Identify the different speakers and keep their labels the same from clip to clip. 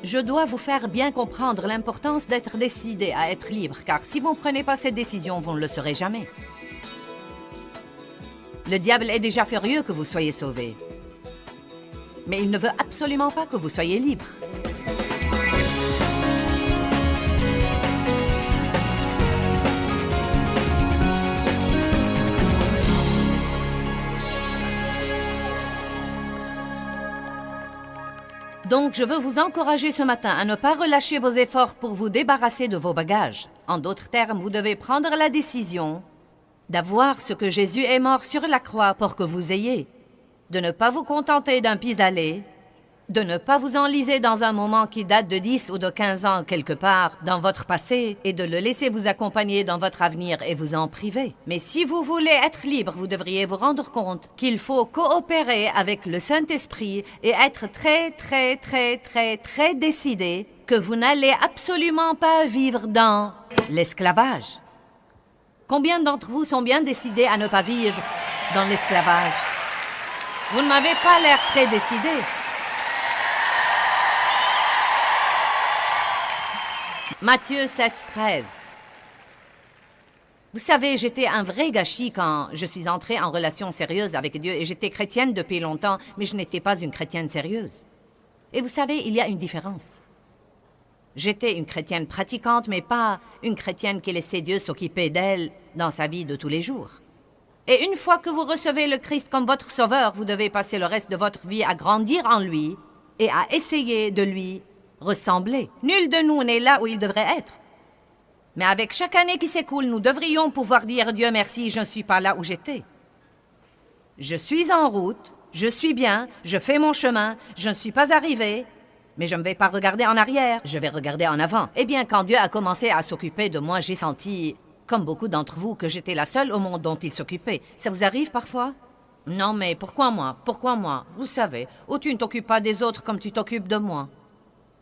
Speaker 1: Je dois vous faire bien comprendre l'importance d'être décidé à être libre, car si vous ne prenez pas cette décision, vous ne le serez jamais. Le diable est déjà furieux que vous soyez sauvés. Mais il ne veut absolument pas que vous soyez libre. Donc, je veux vous encourager ce matin à ne pas relâcher vos efforts pour vous débarrasser de vos bagages. En d'autres termes, vous devez prendre la décision d'avoir ce que Jésus est mort sur la croix pour que vous ayez. De ne pas vous contenter d'un pis-aller, de ne pas vous enliser dans un moment qui date de 10 ou de 15 ans quelque part dans votre passé et de le laisser vous accompagner dans votre avenir et vous en priver. Mais si vous voulez être libre, vous devriez vous rendre compte qu'il faut coopérer avec le Saint-Esprit et être très décidé que vous n'allez absolument pas vivre dans l'esclavage. Combien d'entre vous sont bien décidés à ne pas vivre dans l'esclavage? Vous ne m'avez pas l'air très décidé. Matthieu 7, 13. Vous savez, j'étais un vrai gâchis quand je suis entrée en relation sérieuse avec Dieu et j'étais chrétienne depuis longtemps, mais je n'étais pas une chrétienne sérieuse. Et vous savez, il y a une différence. J'étais une chrétienne pratiquante, mais pas une chrétienne qui laissait Dieu s'occuper d'elle dans sa vie de tous les jours. Et une fois que vous recevez le Christ comme votre sauveur, vous devez passer le reste de votre vie à grandir en lui et à essayer de lui ressembler. Nul de nous n'est là où il devrait être. Mais avec chaque année qui s'écoule, nous devrions pouvoir dire « Dieu merci, je ne suis pas là où j'étais. Je suis en route, je suis bien, je fais mon chemin, je ne suis pas arrivé, mais je ne vais pas regarder en arrière, je vais regarder en avant. » Eh bien, quand Dieu a commencé à s'occuper de moi, j'ai senti, comme beaucoup d'entre vous, que j'étais la seule au monde dont il s'occupait. Ça vous arrive parfois? Non, mais pourquoi moi? Pourquoi moi? Vous savez, ou tu ne t'occupes pas des autres comme tu t'occupes de moi.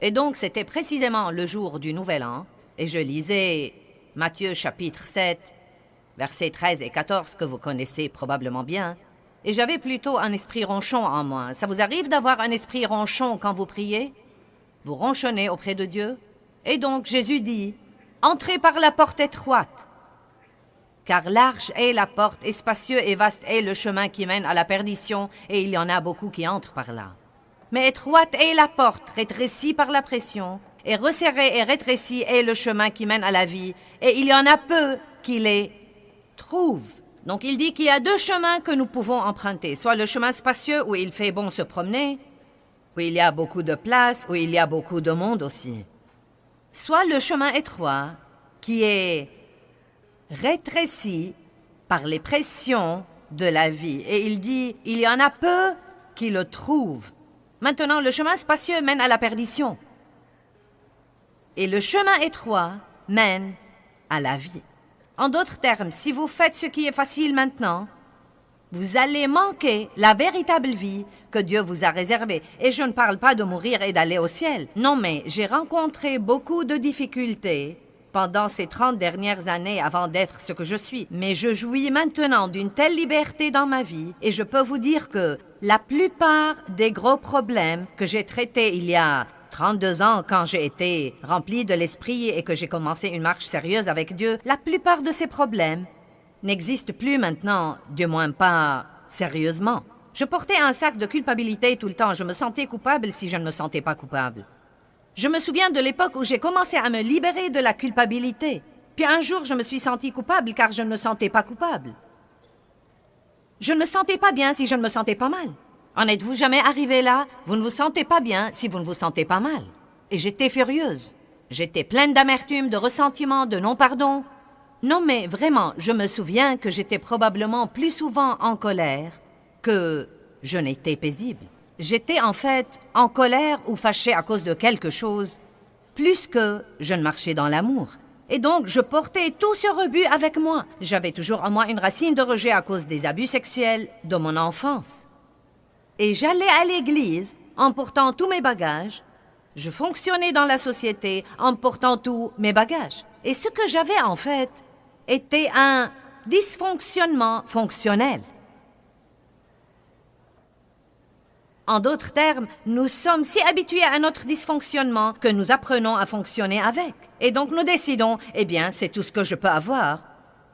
Speaker 1: Et donc, c'était précisément le jour du Nouvel An, et je lisais Matthieu chapitre 7, versets 13 et 14, que vous connaissez probablement bien, et j'avais plutôt un esprit ronchon en moi. Ça vous arrive d'avoir un esprit ronchon quand vous priez? Vous ronchonnez auprès de Dieu? Et donc, Jésus dit, « Entrez par la porte étroite, car large est la porte, et spacieux et vaste est le chemin qui mène à la perdition, et il y en a beaucoup qui entrent par là. Mais étroite est la porte, rétrécie par la pression, et resserrée et rétrécie est le chemin qui mène à la vie, et il y en a peu qui les trouvent. » Donc il dit qu'il y a deux chemins que nous pouvons emprunter, soit le chemin spacieux où il fait bon se promener, où il y a beaucoup de place, où il y a beaucoup de monde aussi, soit le chemin étroit qui est rétréci par les pressions de la vie. Et il dit, il y en a peu qui le trouvent. Maintenant, le chemin spacieux mène à la perdition. Et le chemin étroit mène à la vie. En d'autres termes, si vous faites ce qui est facile maintenant, vous allez manquer la véritable vie que Dieu vous a réservée. Et je ne parle pas de mourir et d'aller au ciel. Non, mais j'ai rencontré beaucoup de difficultés pendant ces 30 dernières années avant d'être ce que je suis. Mais je jouis maintenant d'une telle liberté dans ma vie et je peux vous dire que la plupart des gros problèmes que j'ai traités il y a 32 ans quand j'ai été rempli de l'esprit et que j'ai commencé une marche sérieuse avec Dieu, la plupart de ces problèmes n'existent plus maintenant, du moins pas sérieusement. Je portais un sac de culpabilité tout le temps. Je me sentais coupable si je ne me sentais pas coupable. Je me souviens de l'époque où j'ai commencé à me libérer de la culpabilité. Puis un jour, je me suis sentie coupable car je ne me sentais pas coupable. Je ne me sentais pas bien si je ne me sentais pas mal. En êtes-vous jamais arrivé là? Vous ne vous sentez pas bien si vous ne vous sentez pas mal. Et j'étais furieuse. J'étais pleine d'amertume, de ressentiment, de non-pardon. Non, mais vraiment, je me souviens que j'étais probablement plus souvent en colère que je n'étais paisible. J'étais en fait en colère ou fâchée à cause de quelque chose, plus que je ne marchais dans l'amour. Et donc, je portais tout ce rebut avec moi. J'avais toujours en moi une racine de rejet à cause des abus sexuels de mon enfance. Et j'allais à l'église en portant tous mes bagages. Je fonctionnais dans la société en portant tous mes bagages. Et ce que j'avais en fait était un dysfonctionnement fonctionnel. En d'autres termes, nous sommes si habitués à notre dysfonctionnement que nous apprenons à fonctionner avec. Et donc nous décidons, eh bien, c'est tout ce que je peux avoir.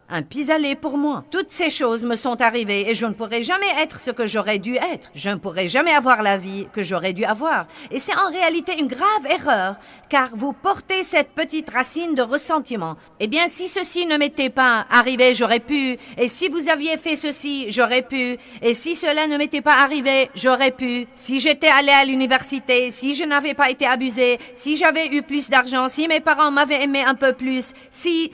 Speaker 1: Un pis-aller pour moi. Toutes ces choses me sont arrivées et je ne pourrai jamais être ce que j'aurais dû être. Je ne pourrai jamais avoir la vie que j'aurais dû avoir. Et c'est en réalité une grave erreur, car vous portez cette petite racine de ressentiment. Eh bien, si ceci ne m'était pas arrivé, j'aurais pu. Et si vous aviez fait ceci, j'aurais pu. Et si cela ne m'était pas arrivé, j'aurais pu. Si j'étais allé à l'université, si je n'avais pas été abusé, si j'avais eu plus d'argent, si mes parents m'avaient aimé un peu plus, si.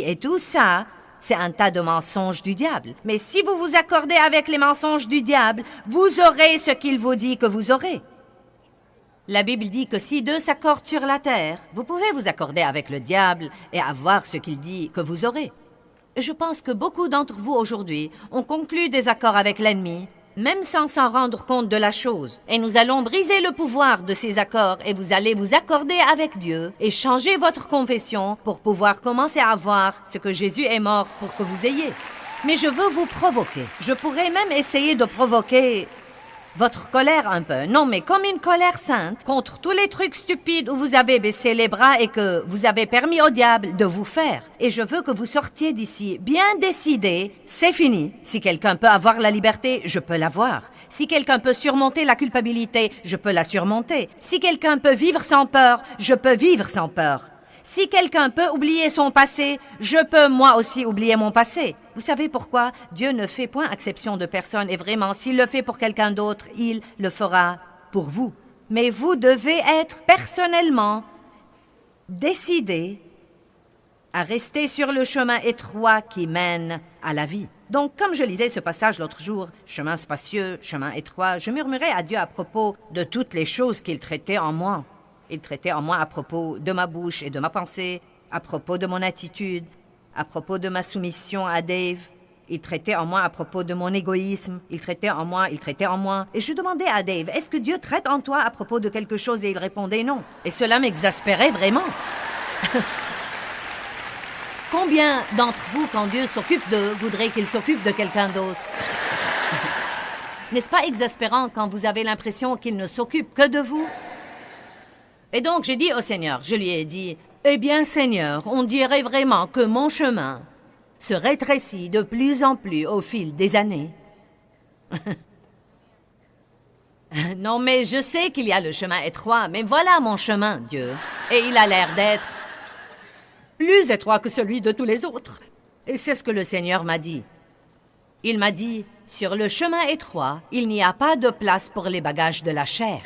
Speaker 1: Et tout ça, c'est un tas de mensonges du diable. Mais si vous vous accordez avec les mensonges du diable, vous aurez ce qu'il vous dit que vous aurez. La Bible dit que si deux s'accordent sur la terre, vous pouvez vous accorder avec le diable et avoir ce qu'il dit que vous aurez. Je pense que beaucoup d'entre vous aujourd'hui ont conclu des accords avec l'ennemi, même sans s'en rendre compte de la chose. Et nous allons briser le pouvoir de ces accords et vous allez vous accorder avec Dieu et changer votre confession pour pouvoir commencer à avoir ce que Jésus est mort pour que vous ayez. Mais je veux vous provoquer. Je pourrais même essayer de provoquer votre colère un peu. Non, mais comme une colère sainte contre tous les trucs stupides où vous avez baissé les bras et que vous avez permis au diable de vous faire. Et je veux que vous sortiez d'ici bien décidé, c'est fini. Si quelqu'un peut avoir la liberté, je peux l'avoir. Si quelqu'un peut surmonter la culpabilité, je peux la surmonter. Si quelqu'un peut vivre sans peur, je peux vivre sans peur. Si quelqu'un peut oublier son passé, je peux moi aussi oublier mon passé. Vous savez pourquoi? Dieu ne fait point exception de personne et vraiment, s'il le fait pour quelqu'un d'autre, il le fera pour vous. Mais vous devez être personnellement décidé à rester sur le chemin étroit qui mène à la vie. Donc, comme je lisais ce passage l'autre jour, chemin spacieux, chemin étroit, je murmurais à Dieu à propos de toutes les choses qu'il traitait en moi. Il traitait en moi à propos de ma bouche et de ma pensée, à propos de mon attitude, à propos de ma soumission à Dave. Il traitait en moi à propos de mon égoïsme. Il traitait en moi. Et je demandais à Dave, est-ce que Dieu traite en toi à propos de quelque chose? Et il répondait non. Et cela m'exaspérait vraiment. Combien d'entre vous, quand Dieu s'occupe d'eux, voudraient qu'il s'occupe de quelqu'un d'autre? N'est-ce pas exaspérant quand vous avez l'impression qu'il ne s'occupe que de vous? Et donc, j'ai dit au Seigneur, je lui ai dit, « Eh bien, Seigneur, on dirait vraiment que mon chemin se rétrécit de plus en plus au fil des années. » Non, mais je sais qu'il y a le chemin étroit, mais voilà mon chemin, Dieu. Et il a l'air d'être plus étroit que celui de tous les autres. Et c'est ce que le Seigneur m'a dit. Il m'a dit, « Sur le chemin étroit, il n'y a pas de place pour les bagages de la chair. »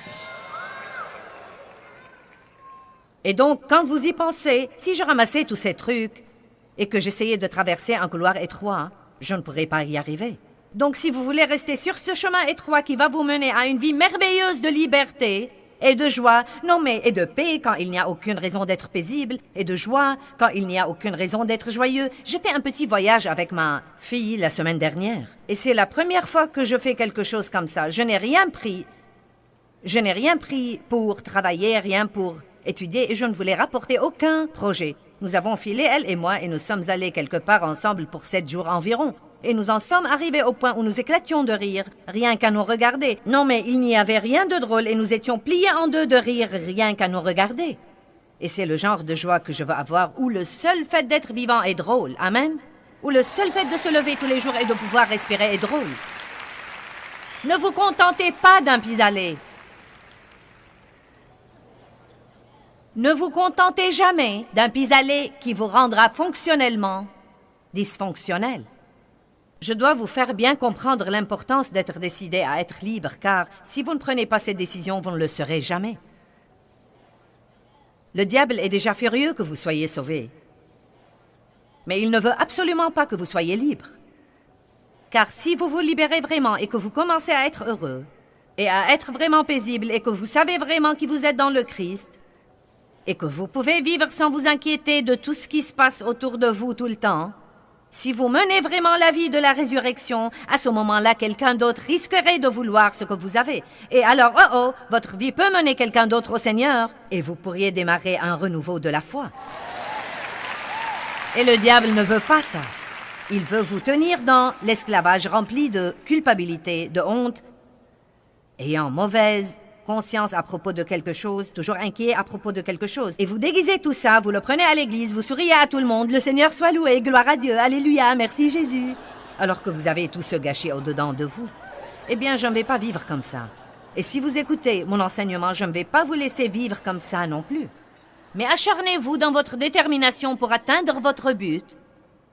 Speaker 1: Et donc, quand vous y pensez, si je ramassais tous ces trucs et que j'essayais de traverser un couloir étroit, je ne pourrais pas y arriver. Donc, si vous voulez rester sur ce chemin étroit qui va vous mener à une vie merveilleuse de liberté et de joie, non mais, et de paix quand il n'y a aucune raison d'être paisible, et de joie quand il n'y a aucune raison d'être joyeux. J'ai fait un petit voyage avec ma fille la semaine dernière. Et c'est la première fois que je fais quelque chose comme ça. Je n'ai rien pris. Je n'ai rien pris pour travailler, rien pour étudier, et je ne voulais rapporter aucun projet. Nous avons filé, elle et moi, et nous sommes allés quelque part ensemble pour 7 jours environ. Et nous en sommes arrivés au point où nous éclations de rire, rien qu'à nous regarder. Non, mais il n'y avait rien de drôle, et nous étions pliés en deux de rire, rien qu'à nous regarder. Et c'est le genre de joie que je veux avoir, où le seul fait d'être vivant est drôle. Amen? Où le seul fait de se lever tous les jours et de pouvoir respirer est drôle. Ne vous contentez pas d'un pis-aller. Ne vous contentez jamais d'un pis-aller qui vous rendra fonctionnellement dysfonctionnel. Je dois vous faire bien comprendre l'importance d'être décidé à être libre, car si vous ne prenez pas cette décision, vous ne le serez jamais. Le diable est déjà furieux que vous soyez sauvés. Mais il ne veut absolument pas que vous soyez libre. Car si vous vous libérez vraiment et que vous commencez à être heureux, et à être vraiment paisible, et que vous savez vraiment qui vous êtes dans le Christ, et que vous pouvez vivre sans vous inquiéter de tout ce qui se passe autour de vous tout le temps, si vous menez vraiment la vie de la résurrection, à ce moment-là, quelqu'un d'autre risquerait de vouloir ce que vous avez. Et alors, votre vie peut mener quelqu'un d'autre au Seigneur, et vous pourriez démarrer un renouveau de la foi. Et le diable ne veut pas ça. Il veut vous tenir dans l'esclavage rempli de culpabilité, de honte, ayant mauvaise conscience à propos de quelque chose, toujours inquiet à propos de quelque chose. Et vous déguisez tout ça, vous le prenez à l'église, vous souriez à tout le monde, le Seigneur soit loué, gloire à Dieu, alléluia, merci Jésus. Alors que vous avez tout ce gâchis au-dedans de vous. Eh bien, je ne vais pas vivre comme ça. Et si vous écoutez mon enseignement, je ne vais pas vous laisser vivre comme ça non plus. Mais acharnez-vous dans votre détermination pour atteindre votre but,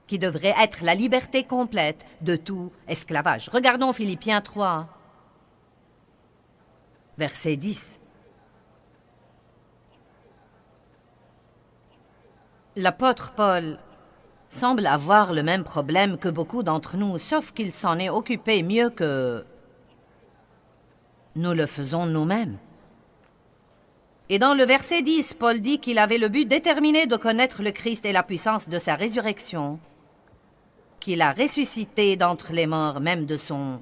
Speaker 1: qui devrait être la liberté complète de tout esclavage. Regardons Philippiens 3. Verset 10. L'apôtre Paul semble avoir le même problème que beaucoup d'entre nous, sauf qu'il s'en est occupé mieux que nous le faisons nous-mêmes. Et dans le verset 10, Paul dit qu'il avait le but déterminé de connaître le Christ et la puissance de sa résurrection, qu'il a ressuscité d'entre les morts, même de son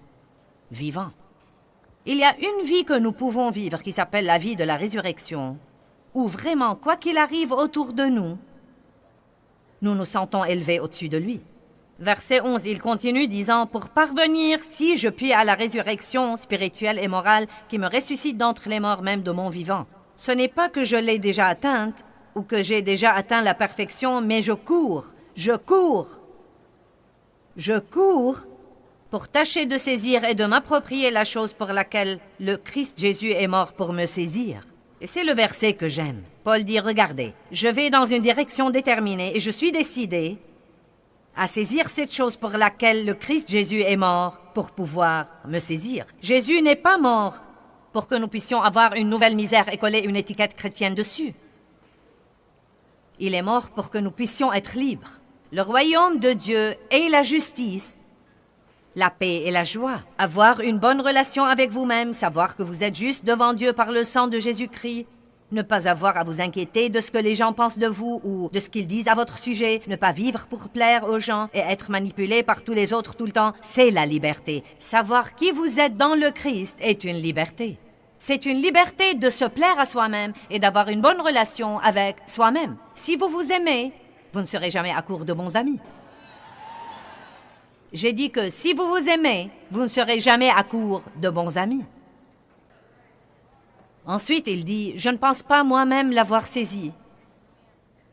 Speaker 1: vivant. Il y a une vie que nous pouvons vivre qui s'appelle la vie de la résurrection, où vraiment, quoi qu'il arrive autour de nous, nous nous sentons élevés au-dessus de lui. Verset 11, il continue disant « Pour parvenir, si je puis, à la résurrection spirituelle et morale qui me ressuscite d'entre les morts même de mon vivant. Ce n'est pas que je l'ai déjà atteinte ou que j'ai déjà atteint la perfection, mais je cours pour tâcher de saisir et de m'approprier la chose pour laquelle le Christ Jésus est mort pour me saisir. » Et c'est le verset que j'aime. Paul dit, regardez, je vais dans une direction déterminée et je suis décidé à saisir cette chose pour laquelle le Christ Jésus est mort pour pouvoir me saisir. Jésus n'est pas mort pour que nous puissions avoir une nouvelle misère et coller une étiquette chrétienne dessus. Il est mort pour que nous puissions être libres. Le royaume de Dieu est la justice, la paix et la joie. Avoir une bonne relation avec vous-même, savoir que vous êtes juste devant Dieu par le sang de Jésus-Christ, ne pas avoir à vous inquiéter de ce que les gens pensent de vous ou de ce qu'ils disent à votre sujet, ne pas vivre pour plaire aux gens et être manipulé par tous les autres tout le temps, c'est la liberté. Savoir qui vous êtes dans le Christ est une liberté. C'est une liberté de se plaire à soi-même et d'avoir une bonne relation avec soi-même. Si vous vous aimez, vous ne serez jamais à court de bons amis. J'ai dit que si vous vous aimez, vous ne serez jamais à court de bons amis. Ensuite, il dit, je ne pense pas moi-même l'avoir saisi.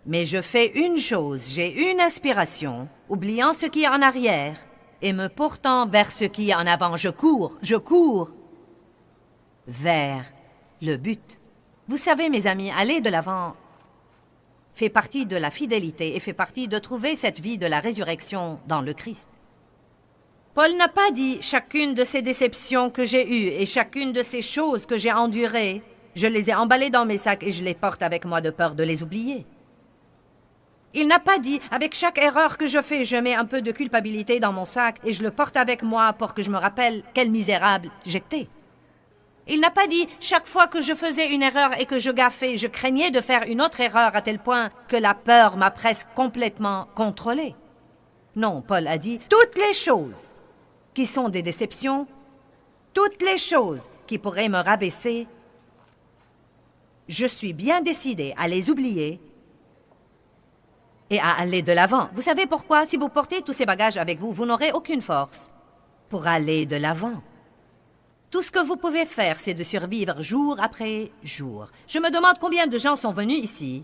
Speaker 1: Mais je fais une chose, j'ai une aspiration, oubliant ce qui est en arrière et me portant vers ce qui est en avant. Je cours vers le but. Vous savez, mes amis, aller de l'avant fait partie de la fidélité et fait partie de trouver cette vie de la résurrection dans le Christ. Paul n'a pas dit chacune de ces déceptions que j'ai eues et chacune de ces choses que j'ai endurées, je les ai emballées dans mes sacs et je les porte avec moi de peur de les oublier. Il n'a pas dit avec chaque erreur que je fais, je mets un peu de culpabilité dans mon sac et je le porte avec moi pour que je me rappelle quel misérable j'étais. Il n'a pas dit chaque fois que je faisais une erreur et que je gaffais, je craignais de faire une autre erreur à tel point que la peur m'a presque complètement contrôlée. Non, Paul a dit toutes les choses qui sont des déceptions, toutes les choses qui pourraient me rabaisser, je suis bien décidé à les oublier et à aller de l'avant. Vous savez pourquoi? Si vous portez tous ces bagages avec vous, vous n'aurez aucune force pour aller de l'avant. Tout ce que vous pouvez faire, c'est de survivre jour après jour. Je me demande combien de gens sont venus ici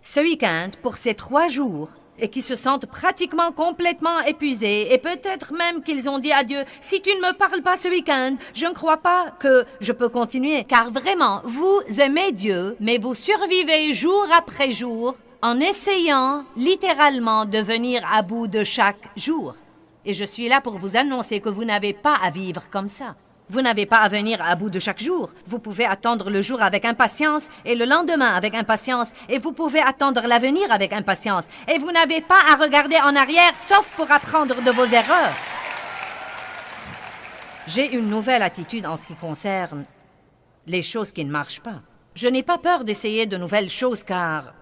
Speaker 1: ce week-end pour ces 3 jours et qui se sentent pratiquement complètement épuisés et peut-être même qu'ils ont dit à Dieu, « Si tu ne me parles pas ce week-end, je ne crois pas que je peux continuer. » Car vraiment, vous aimez Dieu, mais vous survivez jour après jour en essayant littéralement de venir à bout de chaque jour. Et je suis là pour vous annoncer que vous n'avez pas à vivre comme ça. Vous n'avez pas à venir à bout de chaque jour. Vous pouvez attendre le jour avec impatience et le lendemain avec impatience. Et vous pouvez attendre l'avenir avec impatience. Et vous n'avez pas à regarder en arrière, sauf pour apprendre de vos erreurs. J'ai une nouvelle attitude en ce qui concerne les choses qui ne marchent pas. Je n'ai pas peur d'essayer de nouvelles choses car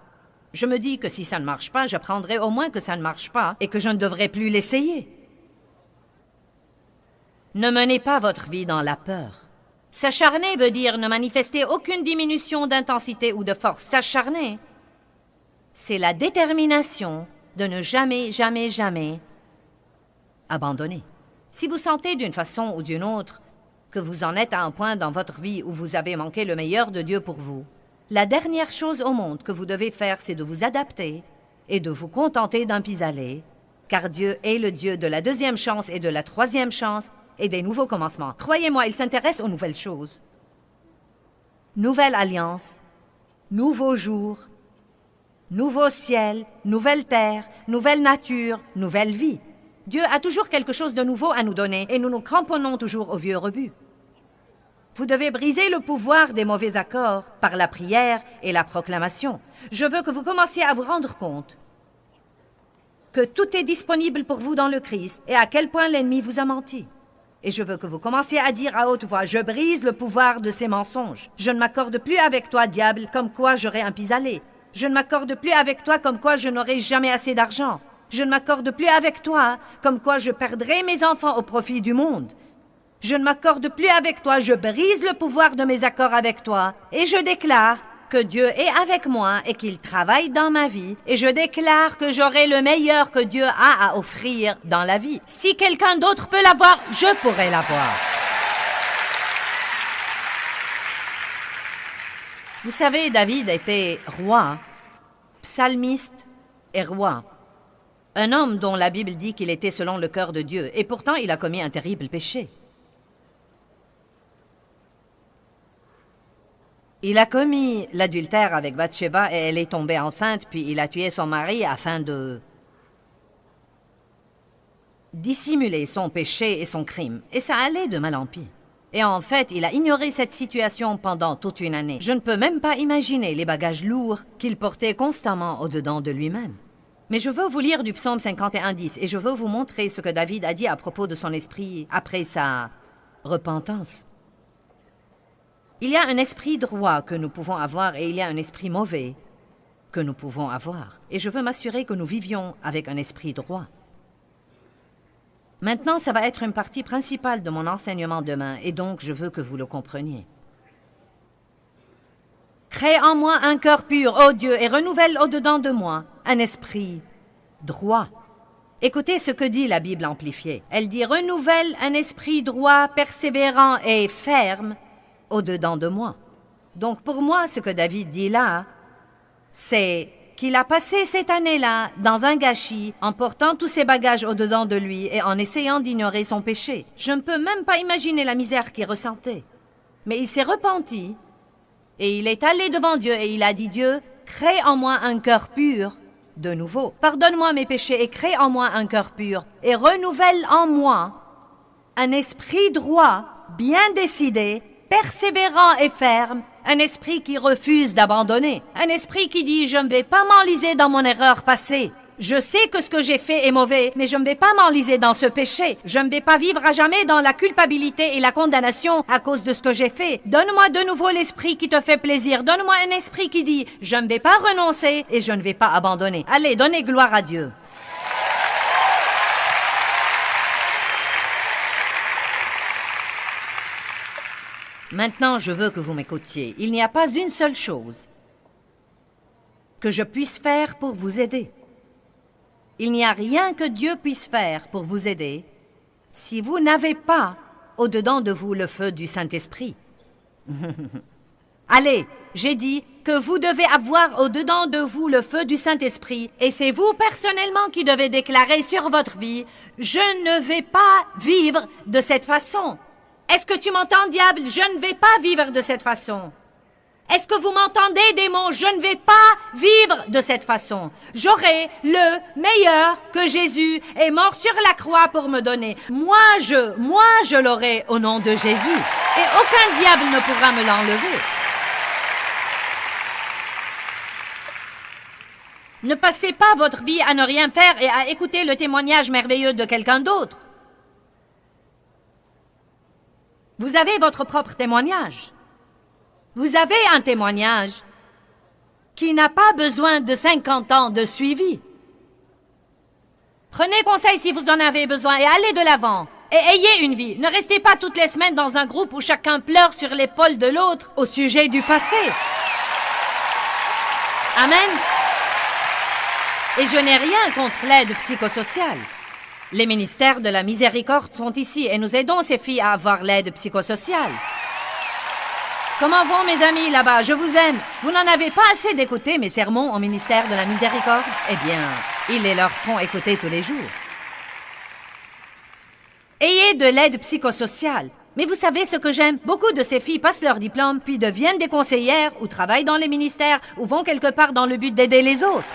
Speaker 1: je me dis que si ça ne marche pas, j'apprendrai au moins que ça ne marche pas et que je ne devrais plus l'essayer. Ne menez pas votre vie dans la peur. S'acharner veut dire ne manifester aucune diminution d'intensité ou de force. S'acharner, c'est la détermination de ne jamais, jamais, jamais abandonner. Si vous sentez d'une façon ou d'une autre que vous en êtes à un point dans votre vie où vous avez manqué le meilleur de Dieu pour vous, la dernière chose au monde que vous devez faire, c'est de vous adapter et de vous contenter d'un pis-aller, car Dieu est le Dieu de la deuxième chance et de la troisième chance et des nouveaux commencements. Croyez-moi, il s'intéresse aux nouvelles choses. Nouvelle alliance, nouveau jour, nouveau ciel, nouvelle terre, nouvelle nature, nouvelle vie. Dieu a toujours quelque chose de nouveau à nous donner et nous nous cramponnons toujours au vieux rebut. Vous devez briser le pouvoir des mauvais accords par la prière et la proclamation. Je veux que vous commenciez à vous rendre compte que tout est disponible pour vous dans le Christ et à quel point l'ennemi vous a menti. Et je veux que vous commenciez à dire à haute voix, je brise le pouvoir de ces mensonges. Je ne m'accorde plus avec toi, diable, comme quoi j'aurai un pis-aller. Je ne m'accorde plus avec toi comme quoi je n'aurai jamais assez d'argent. Je ne m'accorde plus avec toi comme quoi je perdrai mes enfants au profit du monde. Je ne m'accorde plus avec toi, je brise le pouvoir de mes accords avec toi et je déclare que Dieu est avec moi et qu'il travaille dans ma vie et je déclare que j'aurai le meilleur que Dieu a à offrir dans la vie. Si quelqu'un d'autre peut l'avoir, je pourrai l'avoir. Vous savez, David était roi, psalmiste et roi. Un homme dont la Bible dit qu'il était selon le cœur de Dieu et pourtant il a commis un terrible péché. Il a commis l'adultère avec Bathsheba et elle est tombée enceinte, puis il a tué son mari afin de dissimuler son péché et son crime. Et ça allait de mal en pis. Et en fait, il a ignoré cette situation pendant toute une année. Je ne peux même pas imaginer les bagages lourds qu'il portait constamment au-dedans de lui-même. Mais je veux vous lire du psaume 51:10 et je veux vous montrer ce que David a dit à propos de son esprit après sa repentance. Il y a un esprit droit que nous pouvons avoir et il y a un esprit mauvais que nous pouvons avoir. Et je veux m'assurer que nous vivions avec un esprit droit. Maintenant, ça va être une partie principale de mon enseignement demain et donc je veux que vous le compreniez. Crée en moi un cœur pur, ô Dieu, et renouvelle au-dedans de moi un esprit droit. Écoutez ce que dit la Bible amplifiée. Elle dit « Renouvelle un esprit droit, persévérant et ferme au-dedans de moi. » Donc pour moi, ce que David dit là, c'est qu'il a passé cette année-là dans un gâchis en portant tous ses bagages au-dedans de lui et en essayant d'ignorer son péché. Je ne peux même pas imaginer la misère qu'il ressentait. Mais il s'est repenti et il est allé devant Dieu et il a dit « Dieu, crée en moi un cœur pur de nouveau. Pardonne-moi mes péchés et crée en moi un cœur pur et renouvelle en moi un esprit droit, bien décidé, persévérant et ferme, un esprit qui refuse d'abandonner, un esprit qui dit « Je ne vais pas m'enliser dans mon erreur passée. Je sais que ce que j'ai fait est mauvais, mais je ne vais pas m'enliser dans ce péché. Je ne vais pas vivre à jamais dans la culpabilité et la condamnation à cause de ce que j'ai fait. Donne-moi de nouveau l'esprit qui te fait plaisir. Donne-moi un esprit qui dit « Je ne vais pas renoncer et je ne vais pas abandonner. » Allez, donnez gloire à Dieu. Maintenant, je veux que vous m'écoutiez. Il n'y a pas une seule chose que je puisse faire pour vous aider. Il n'y a rien que Dieu puisse faire pour vous aider si vous n'avez pas au-dedans de vous le feu du Saint-Esprit. Allez, j'ai dit que vous devez avoir au-dedans de vous le feu du Saint-Esprit et c'est vous personnellement qui devez déclarer sur votre vie « Je ne vais pas vivre de cette façon ». Est-ce que tu m'entends, diable? Je ne vais pas vivre de cette façon. Est-ce que vous m'entendez, démon? Je ne vais pas vivre de cette façon. J'aurai le meilleur que Jésus est mort sur la croix pour me donner. Moi, je l'aurai au nom de Jésus. Et aucun diable ne pourra me l'enlever. Ne passez pas votre vie à ne rien faire et à écouter le témoignage merveilleux de quelqu'un d'autre. Vous avez votre propre témoignage. Vous avez un témoignage qui n'a pas besoin de 50 ans de suivi. Prenez conseil si vous en avez besoin et allez de l'avant. Et ayez une vie. Ne restez pas toutes les semaines dans un groupe où chacun pleure sur l'épaule de l'autre au sujet du passé. Amen. Et je n'ai rien contre l'aide psychosociale. Les ministères de la miséricorde sont ici et nous aidons ces filles à avoir l'aide psychosociale. Comment vont mes amis là-bas? Je vous aime. Vous n'en avez pas assez d'écouter mes sermons au ministère de la miséricorde? Eh bien, ils les leur font écouter tous les jours. Ayez de l'aide psychosociale. Mais vous savez ce que j'aime? Beaucoup de ces filles passent leur diplôme, puis deviennent des conseillères, ou travaillent dans les ministères, ou vont quelque part dans le but d'aider les autres.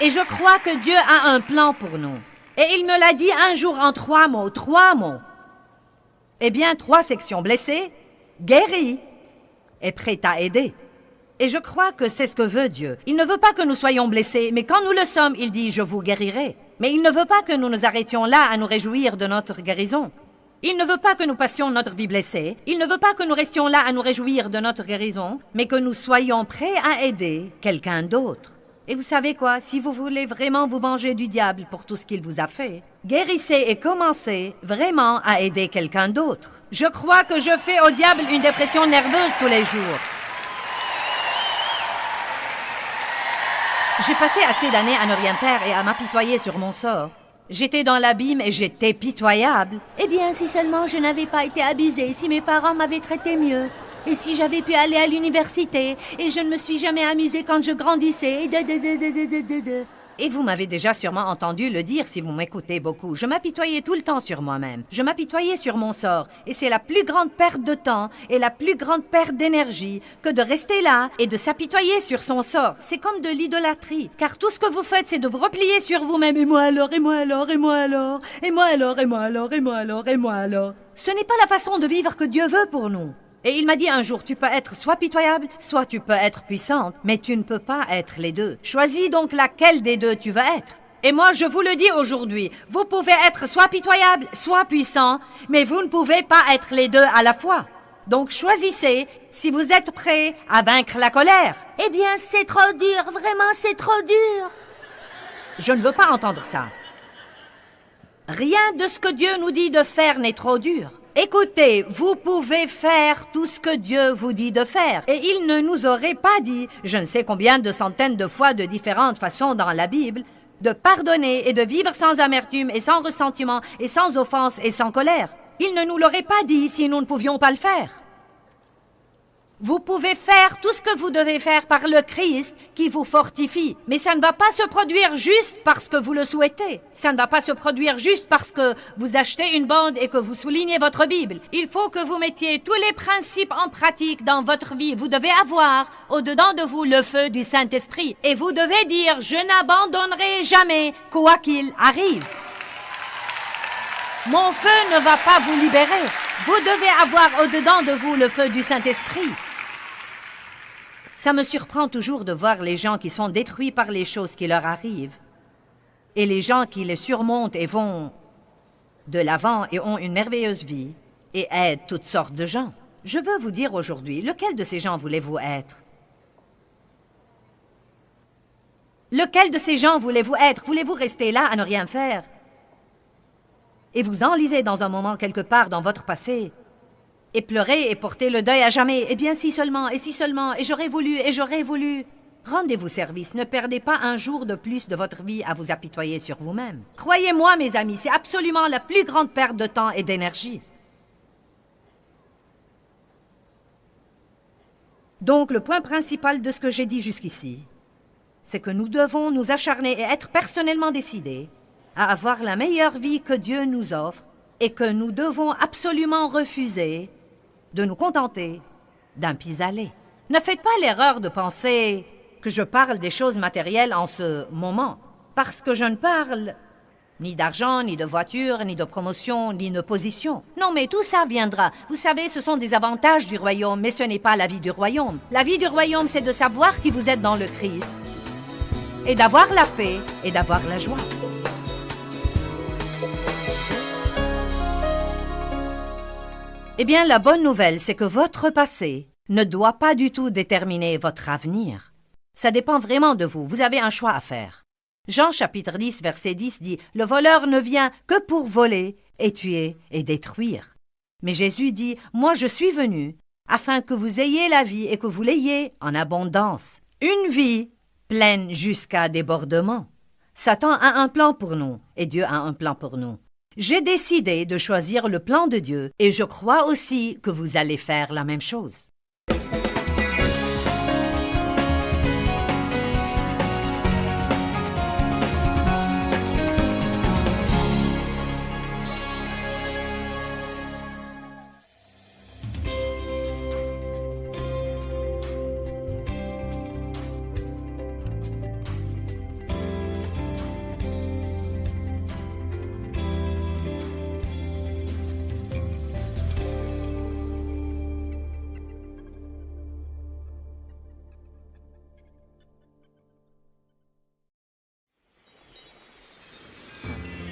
Speaker 1: Et je crois que Dieu a un plan pour nous. Et il me l'a dit un jour en 3 mots, 3 mots. Eh bien, 3 sections: blessées, guéries et prêtes à aider. Et je crois que c'est ce que veut Dieu. Il ne veut pas que nous soyons blessés, mais quand nous le sommes, il dit « Je vous guérirai ». Mais il ne veut pas que nous nous arrêtions là à nous réjouir de notre guérison. Il ne veut pas que nous passions notre vie blessée. Il ne veut pas que nous restions là à nous réjouir de notre guérison, mais que nous soyons prêts à aider quelqu'un d'autre. Et vous savez quoi? Si vous voulez vraiment vous venger du diable pour tout ce qu'il vous a fait, guérissez et commencez vraiment à aider quelqu'un d'autre. Je crois que je fais au diable une dépression nerveuse tous les jours. J'ai passé assez d'années à ne rien faire et à m'apitoyer sur mon sort. J'étais dans l'abîme et j'étais pitoyable.
Speaker 2: Eh bien, si seulement je n'avais pas été abusée, si mes parents m'avaient traité mieux, et si j'avais pu aller à l'université, et je ne me suis jamais amusée quand je grandissais,
Speaker 1: Et vous m'avez déjà sûrement entendu le dire si vous m'écoutez beaucoup. Je m'apitoyais tout le temps sur moi-même. Je m'apitoyais sur mon sort. Et c'est la plus grande perte de temps et la plus grande perte d'énergie que de rester là et de s'apitoyer sur son sort. C'est comme de l'idolâtrie. Car tout ce que vous faites, c'est de vous replier sur vous-même. Et moi alors, et moi alors, et moi alors, et moi alors, et moi alors, et moi alors, et moi alors. Ce n'est pas la façon de vivre que Dieu veut pour nous. Et il m'a dit un jour, tu peux être soit pitoyable, soit tu peux être puissante, mais tu ne peux pas être les deux. Choisis donc laquelle des deux tu veux être. Et moi, je vous le dis aujourd'hui, vous pouvez être soit pitoyable, soit puissant, mais vous ne pouvez pas être les deux à la fois. Donc choisissez si vous êtes prêts à vaincre la colère.
Speaker 2: Eh bien, c'est trop dur, vraiment, c'est trop dur.
Speaker 1: Je ne veux pas entendre ça. Rien de ce que Dieu nous dit de faire n'est trop dur. Écoutez, vous pouvez faire tout ce que Dieu vous dit de faire. Et il ne nous aurait pas dit, je ne sais combien de centaines de fois de différentes façons dans la Bible, de pardonner et de vivre sans amertume et sans ressentiment et sans offense et sans colère. Il ne nous l'aurait pas dit si nous ne pouvions pas le faire. Vous pouvez faire tout ce que vous devez faire par le Christ qui vous fortifie. Mais ça ne va pas se produire juste parce que vous le souhaitez. Ça ne va pas se produire juste parce que vous achetez une bande et que vous soulignez votre Bible. Il faut que vous mettiez tous les principes en pratique dans votre vie. Vous devez avoir au-dedans de vous le feu du Saint-Esprit. Et vous devez dire « Je n'abandonnerai jamais, quoi qu'il arrive ». Mon feu ne va pas vous libérer. Vous devez avoir au-dedans de vous le feu du Saint-Esprit. Ça me surprend toujours de voir les gens qui sont détruits par les choses qui leur arrivent et les gens qui les surmontent et vont de l'avant et ont une merveilleuse vie et aident toutes sortes de gens. Je veux vous dire aujourd'hui, lequel de ces gens voulez-vous être? Lequel de ces gens voulez-vous être? Voulez-vous rester là à ne rien faire? Et vous enlisez dans un moment quelque part dans votre passé et pleurer et porter le deuil à jamais. Eh bien, si seulement, et j'aurais voulu, et j'aurais voulu. Rendez-vous service, ne perdez pas un jour de plus de votre vie à vous apitoyer sur vous-même. Croyez-moi, mes amis, c'est absolument la plus grande perte de temps et d'énergie. Donc, le point principal de ce que j'ai dit jusqu'ici, c'est que nous devons nous acharner et être personnellement décidés à avoir la meilleure vie que Dieu nous offre et que nous devons absolument refuser de nous contenter d'un pis-aller. Ne faites pas l'erreur de penser que je parle des choses matérielles en ce moment, parce que je ne parle ni d'argent, ni de voiture, ni de promotion, ni de position. Non, mais tout ça viendra. Vous savez, ce sont des avantages du royaume, mais ce n'est pas la vie du royaume. La vie du royaume, c'est de savoir qui vous êtes dans le Christ, et d'avoir la paix, et d'avoir la joie. Eh bien, la bonne nouvelle, c'est que votre passé ne doit pas du tout déterminer votre avenir. Ça dépend vraiment de vous. Vous avez un choix à faire. Jean chapitre 10, verset 10 dit « Le voleur ne vient que pour voler et tuer et détruire. » Mais Jésus dit « Moi je suis venu afin que vous ayez la vie et que vous l'ayez en abondance. Une vie pleine jusqu'à débordement. » Satan a un plan pour nous et Dieu a un plan pour nous. J'ai décidé de choisir le plan de Dieu et je crois aussi que vous allez faire la même chose.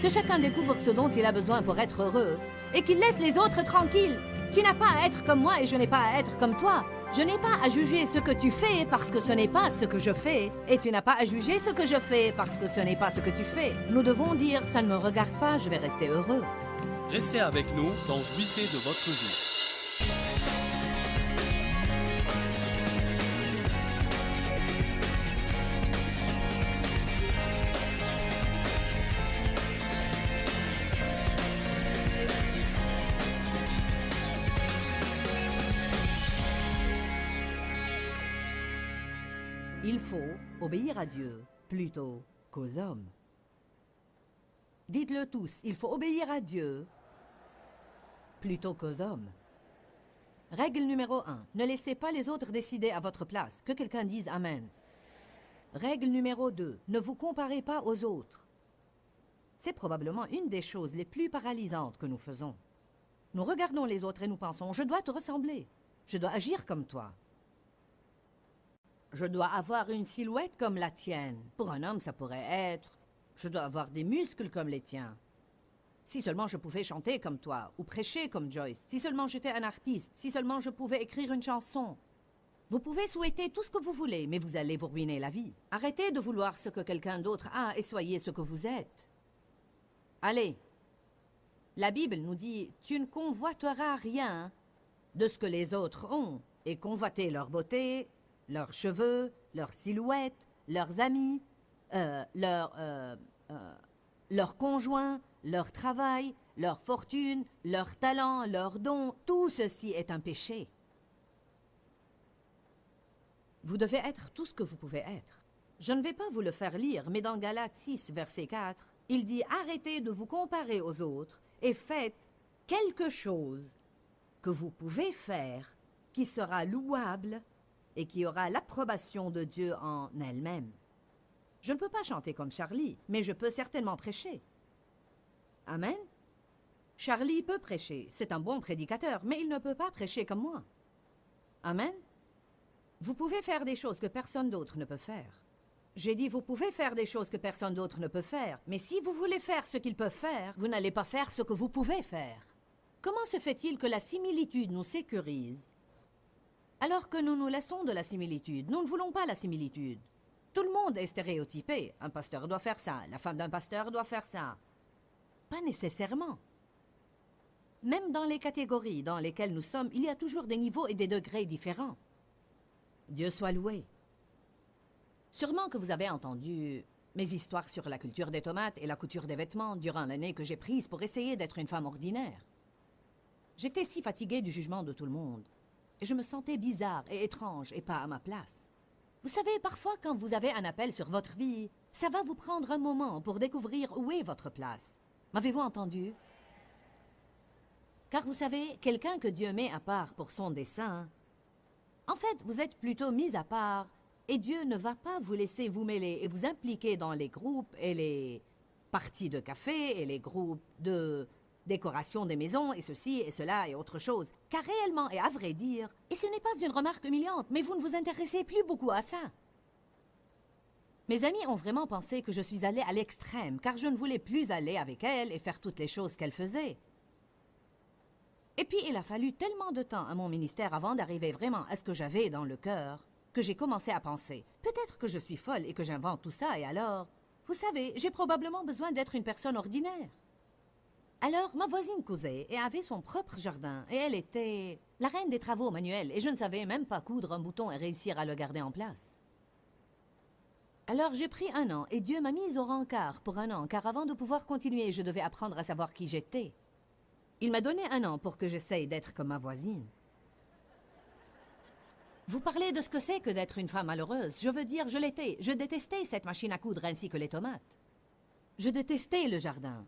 Speaker 2: Que chacun découvre ce dont il a besoin pour être heureux et qu'il laisse les autres tranquilles. Tu n'as pas à être comme moi et je n'ai pas à être comme toi. Je n'ai pas à juger ce que tu fais parce que ce n'est pas ce que je fais. Et tu n'as pas à juger ce que je fais parce que ce n'est pas ce que tu fais. Nous devons dire « ça ne me regarde pas, je vais rester heureux ».
Speaker 3: Restez avec nous dans Jouissez de votre vie.
Speaker 1: Il faut obéir à Dieu plutôt qu'aux hommes. Dites-le tous, il faut obéir à Dieu plutôt qu'aux hommes. Règle numéro 1, ne laissez pas les autres décider à votre place. Que quelqu'un dise Amen. Règle numéro 2, ne vous comparez pas aux autres. C'est probablement une des choses les plus paralysantes que nous faisons. Nous regardons les autres et nous pensons, je dois te ressembler, je dois agir comme toi. Je dois avoir une silhouette comme la tienne. Pour un homme, ça pourrait être, je dois avoir des muscles comme les tiens. Si seulement je pouvais chanter comme toi, ou prêcher comme Joyce, si seulement j'étais un artiste, si seulement je pouvais écrire une chanson. Vous pouvez souhaiter tout ce que vous voulez, mais vous allez vous ruiner la vie. Arrêtez de vouloir ce que quelqu'un d'autre a et soyez ce que vous êtes. Allez, la Bible nous dit « Tu ne convoiteras rien de ce que les autres ont, et convoiter leur beauté, leurs cheveux, leur silhouette, leurs amis, leur conjoint, leur travail, leur fortune, leur talent, leurs dons, tout ceci est un péché. Vous devez être tout ce que vous pouvez être. Je ne vais pas vous le faire lire, mais dans Galates 6, verset 4, il dit « Arrêtez de vous comparer aux autres et faites quelque chose que vous pouvez faire qui sera louable et qui aura l'approbation de Dieu en elle-même. » Je ne peux pas chanter comme Charlie, mais je peux certainement prêcher. Amen. Charlie peut prêcher, c'est un bon prédicateur, mais il ne peut pas prêcher comme moi. Amen. Vous pouvez faire des choses que personne d'autre ne peut faire. J'ai dit, vous pouvez faire des choses que personne d'autre ne peut faire, mais si vous voulez faire ce qu'ils peuvent faire, vous n'allez pas faire ce que vous pouvez faire. Comment se fait-il que la similitude nous sécurise, alors que nous nous laissons de la similitude? Nous ne voulons pas la similitude. Tout le monde est stéréotypé. Un pasteur doit faire ça, la femme d'un pasteur doit faire ça. Pas nécessairement. Même dans les catégories dans lesquelles nous sommes, il y a toujours des niveaux et des degrés différents. Dieu soit loué. Sûrement que vous avez entendu mes histoires sur la culture des tomates et la couture des vêtements durant l'année que j'ai prise pour essayer d'être une femme ordinaire. J'étais si fatiguée du jugement de tout le monde. Et je me sentais bizarre et étrange et pas à ma place. Vous savez, parfois quand vous avez un appel sur votre vie, ça va vous prendre un moment pour découvrir où est votre place. M'avez-vous entendu? Car vous savez, quelqu'un que Dieu met à part pour son dessein, en fait, vous êtes plutôt mis à part et Dieu ne va pas vous laisser vous mêler et vous impliquer dans les groupes et les parties de café et les groupes de décoration des maisons et ceci et cela et autre chose. Car réellement et à vrai dire, et ce n'est pas une remarque humiliante, mais vous ne vous intéressez plus beaucoup à ça. Mes amis ont vraiment pensé que je suis allée à l'extrême, car je ne voulais plus aller avec elle et faire toutes les choses qu'elle faisait. Et puis il a fallu tellement de temps à mon ministère avant d'arriver vraiment à ce que j'avais dans le cœur, que j'ai commencé à penser, peut-être que je suis folle et que j'invente tout ça, et alors, vous savez, j'ai probablement besoin d'être une personne ordinaire. Alors, ma voisine causait et avait son propre jardin, et elle était la reine des travaux manuels, et je ne savais même pas coudre un bouton et réussir à le garder en place.
Speaker 2: Alors j'ai pris un an et Dieu m'a mise au rencard pour un an, car avant de pouvoir continuer, je devais apprendre à savoir qui j'étais. Il m'a donné un an pour que j'essaye d'être comme ma voisine. Vous parlez de ce que c'est que d'être une femme malheureuse. Je veux dire, je l'étais. Je détestais cette machine à coudre ainsi que les tomates. Je détestais le jardin.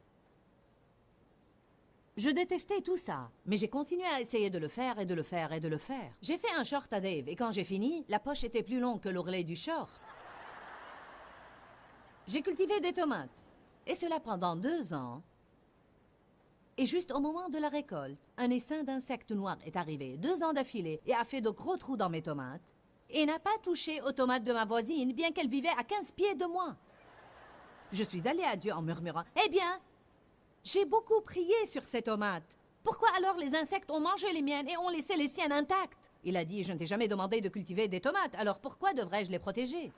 Speaker 2: Je détestais tout ça, mais j'ai continué à essayer de le faire et de le faire et de le faire. J'ai fait un short à Dave et quand j'ai fini, la poche était plus longue que l'ourlet du short. J'ai cultivé des tomates, et cela pendant 2 ans. Et juste au moment de la récolte, un essaim d'insectes noirs est arrivé 2 ans d'affilée et a fait de gros trous dans mes tomates et n'a pas touché aux tomates de ma voisine, bien qu'elle vivait à 15 pieds de moi. Je suis allée à Dieu en murmurant « Eh bien, j'ai beaucoup prié sur ces tomates. Pourquoi alors les insectes ont mangé les miennes et ont laissé les siennes intactes ?» Il a dit « Je ne t'ai jamais demandé de cultiver des tomates, alors pourquoi devrais-je les protéger ?»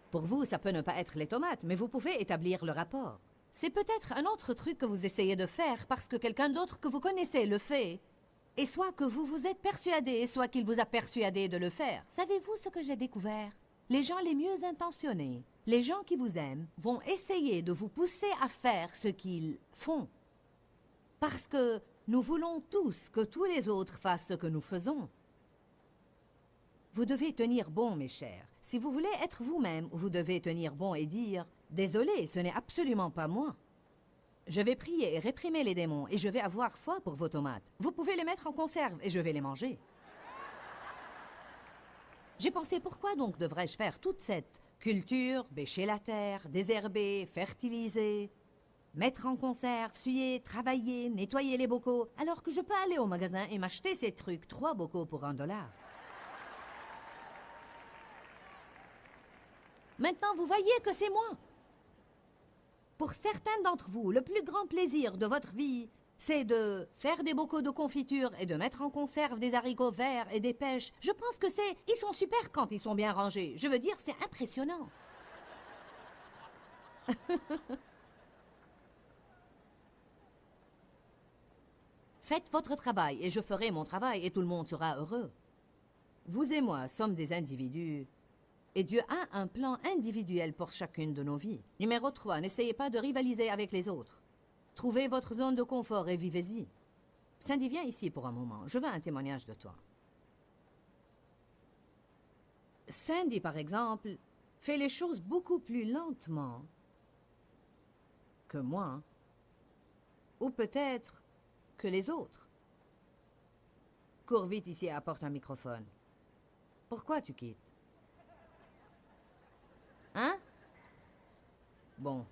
Speaker 2: Pour vous, ça peut ne pas être les tomates, mais vous pouvez établir le rapport. C'est peut-être un autre truc que vous essayez de faire parce que quelqu'un d'autre que vous connaissez le fait. Et soit que vous vous êtes persuadé, soit qu'il vous a persuadé de le faire. Savez-vous ce que j'ai découvert? Les gens les mieux intentionnés, les gens qui vous aiment, vont essayer de vous pousser à faire ce qu'ils font. Parce que nous voulons tous que tous les autres fassent ce que nous faisons. Vous devez tenir bon, mes chers. Si vous voulez être vous-même, vous devez tenir bon et dire « Désolé, ce n'est absolument pas moi. Je vais prier et réprimer les démons et je vais avoir foi pour vos tomates. Vous pouvez les mettre en conserve et je vais les manger. » J'ai pensé pourquoi donc devrais-je faire toute cette culture, bêcher la terre, désherber, fertiliser, mettre en conserve, suyer, travailler, nettoyer les bocaux, alors que je peux aller au magasin et m'acheter ces trucs 3 bocaux pour $1. Maintenant, vous voyez que c'est moi. Pour certains d'entre vous, le plus grand plaisir de votre vie, c'est de faire des bocaux de confiture et de mettre en conserve des haricots verts et des pêches. Je pense que c'est... Ils sont super quand ils sont bien rangés. Je veux dire, c'est impressionnant. Faites votre travail et je ferai mon travail et tout le monde sera heureux. Vous et moi sommes des individus. Et Dieu a un plan individuel pour chacune de nos vies. Numéro 3, n'essayez pas de rivaliser avec les autres. Trouvez votre zone de confort et vivez-y. Cindy, viens ici pour un moment. Je veux un témoignage de toi. Cindy, par exemple, fait les choses beaucoup plus lentement que moi. Ou peut-être que les autres. Cours vite ici et apporte un microphone. Pourquoi tu quittes? Hein? Bon.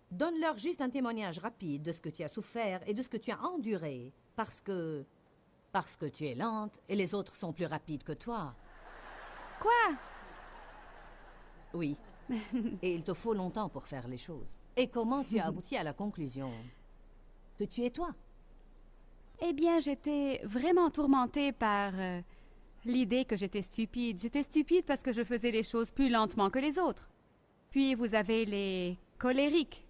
Speaker 2: Donne-leur juste un témoignage rapide de ce que tu as souffert et de ce que tu as enduré, parce que tu es lente et les autres sont plus rapides que toi.
Speaker 4: Quoi?
Speaker 2: Oui. Et il te faut longtemps pour faire les choses. Et comment tu as abouti à la conclusion que tu es toi?
Speaker 4: Eh bien, j'étais vraiment tourmentée par l'idée que j'étais stupide. J'étais stupide parce que je faisais les choses plus lentement que les autres. Puis vous avez les colériques.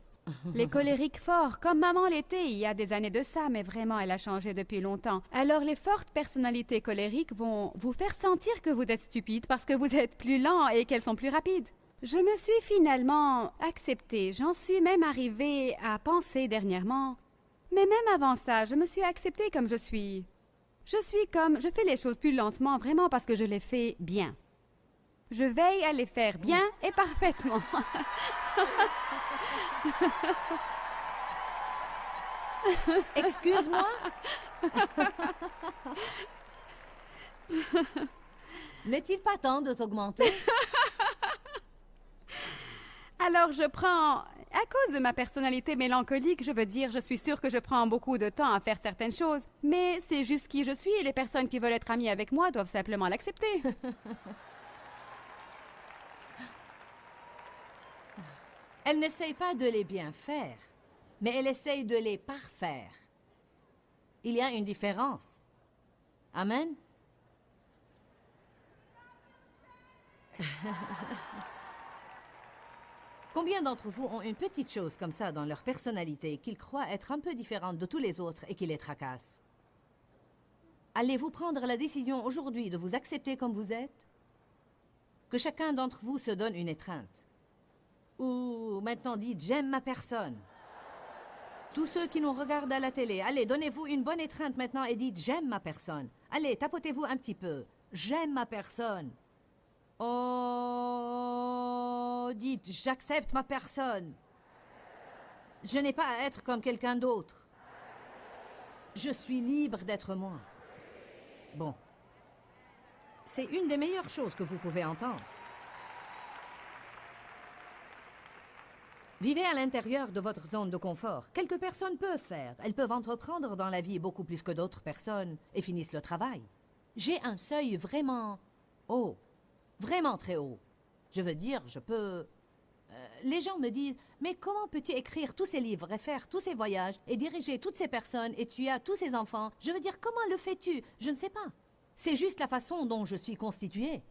Speaker 4: Les colériques forts, comme maman l'était il y a des années de ça, mais vraiment elle a changé depuis longtemps. Alors les fortes personnalités colériques vont vous faire sentir que vous êtes stupide parce que vous êtes plus lent et qu'elles sont plus rapides. Je me suis finalement acceptée. J'en suis même arrivée à penser dernièrement. Mais même avant ça, je me suis acceptée comme je suis. Je fais les choses plus lentement vraiment parce que je les fais bien. Je veille à les faire bien et parfaitement.
Speaker 2: Excuse-moi? N'est-il pas temps de t'augmenter?
Speaker 4: Alors je prends, à cause de ma personnalité mélancolique, je veux dire, je suis sûre que je prends beaucoup de temps à faire certaines choses, mais c'est juste qui je suis et les personnes qui veulent être amies avec moi doivent simplement l'accepter.
Speaker 2: Elle n'essaye pas de les bien faire, mais elle essaye de les parfaire. Il y a une différence. Amen?
Speaker 1: Combien d'entre vous ont une petite chose comme ça dans leur personnalité qu'ils croient être un peu différente de tous les autres et qui les tracasse? Allez-vous prendre la décision aujourd'hui de vous accepter comme vous êtes? Que chacun d'entre vous se donne une étreinte. Ou maintenant dites « j'aime ma personne ». Tous ceux qui nous regardent à la télé, allez, donnez-vous une bonne étreinte maintenant et dites « j'aime ma personne ». Allez, tapotez-vous un petit peu. « J'aime ma personne ». Oh, dites « j'accepte ma personne ». Je n'ai pas à être comme quelqu'un d'autre. Je suis libre d'être moi. Bon. C'est une des meilleures choses que vous pouvez entendre. Vivez à l'intérieur de votre zone de confort. Quelques personnes peuvent faire. Elles peuvent entreprendre dans la vie beaucoup plus que d'autres personnes et finissent le travail. J'ai un seuil vraiment haut. Vraiment très haut. Je veux dire, je peux... les gens me disent, mais comment peux-tu écrire tous ces livres et faire tous ces voyages et diriger toutes ces personnes et tu as tous ces enfants? Je veux dire, comment le fais-tu? Je ne sais pas. C'est juste la façon dont je suis constituée.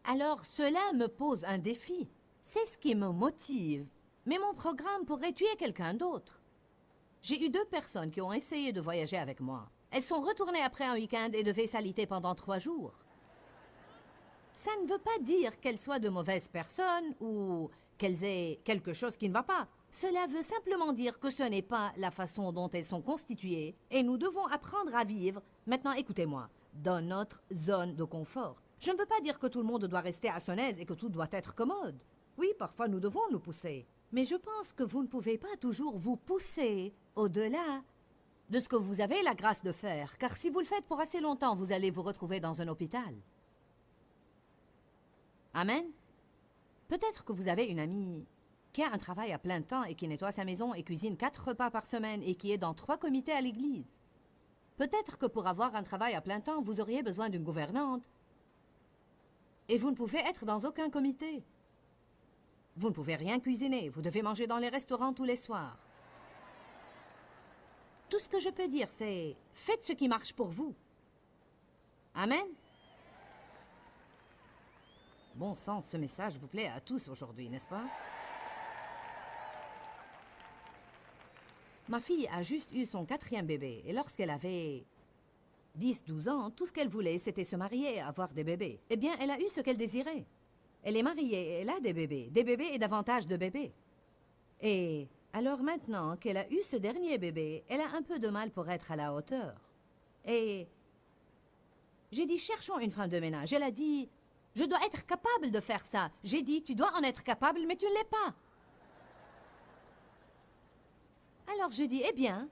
Speaker 1: Alors, cela me pose un défi. C'est ce qui me motive. Mais mon programme pourrait tuer quelqu'un d'autre. J'ai eu 2 personnes qui ont essayé de voyager avec moi. Elles sont retournées après un week-end et devaient s'aliter pendant 3 jours. Ça ne veut pas dire qu'elles soient de mauvaises personnes ou qu'elles aient quelque chose qui ne va pas. Cela veut simplement dire que ce n'est pas la façon dont elles sont constituées et nous devons apprendre à vivre, maintenant écoutez-moi, dans notre zone de confort. Je ne veux pas dire que tout le monde doit rester à son aise et que tout doit être commode. Oui, parfois nous devons nous pousser. Mais je pense que vous ne pouvez pas toujours vous pousser au-delà de ce que vous avez la grâce de faire, car si vous le faites pour assez longtemps, vous allez vous retrouver dans un hôpital. Amen? Peut-être que vous avez une amie qui a un travail à plein temps et qui nettoie sa maison et cuisine 4 repas par semaine et qui est dans 3 comités à l'église. Peut-être que pour avoir un travail à plein temps, vous auriez besoin d'une gouvernante. Et vous ne pouvez être dans aucun comité. Vous ne pouvez rien cuisiner, vous devez manger dans les restaurants tous les soirs. Tout ce que je peux dire, c'est faites ce qui marche pour vous. Amen? Bon sang, ce message vous plaît à tous aujourd'hui, n'est-ce pas? Ma fille a juste eu son 4e bébé, et lorsqu'elle avait 10-12 ans, tout ce qu'elle voulait, c'était se marier et avoir des bébés. Eh bien, elle a eu ce qu'elle désirait. Elle est mariée et elle a des bébés et davantage de bébés. Et alors maintenant qu'elle a eu ce dernier bébé, elle a un peu de mal pour être à la hauteur. Et j'ai dit, cherchons une femme de ménage. Elle a dit, je dois être capable de faire ça. J'ai dit, tu dois en être capable, mais tu ne l'es pas. Alors j'ai dit, eh bien,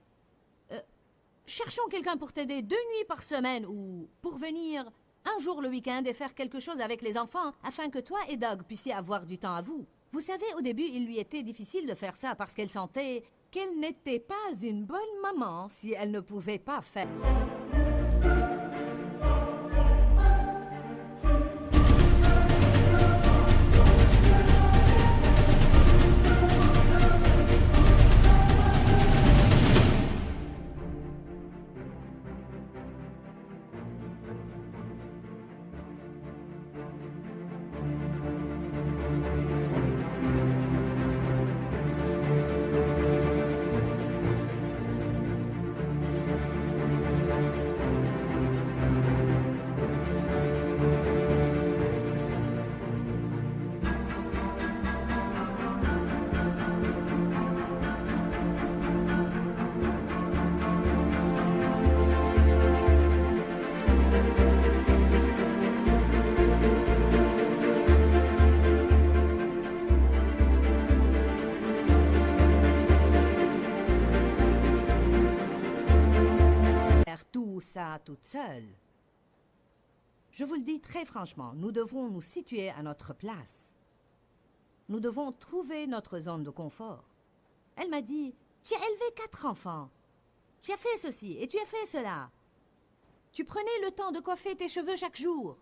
Speaker 1: cherchons quelqu'un pour t'aider 2 nuits par semaine ou pour venir un jour le week-end et faire quelque chose avec les enfants afin que toi et Doug puissiez avoir du temps à vous. Vous savez, au début, il lui était difficile de faire ça parce qu'elle sentait qu'elle n'était pas une bonne maman si elle ne pouvait pas faire. Tout ça toute seule. Je vous le dis très franchement, nous devons nous situer à notre place. Nous devons trouver notre zone de confort. Elle m'a dit, tu as élevé 4 enfants. Tu as fait ceci et tu as fait cela. Tu prenais le temps de coiffer tes cheveux chaque jour.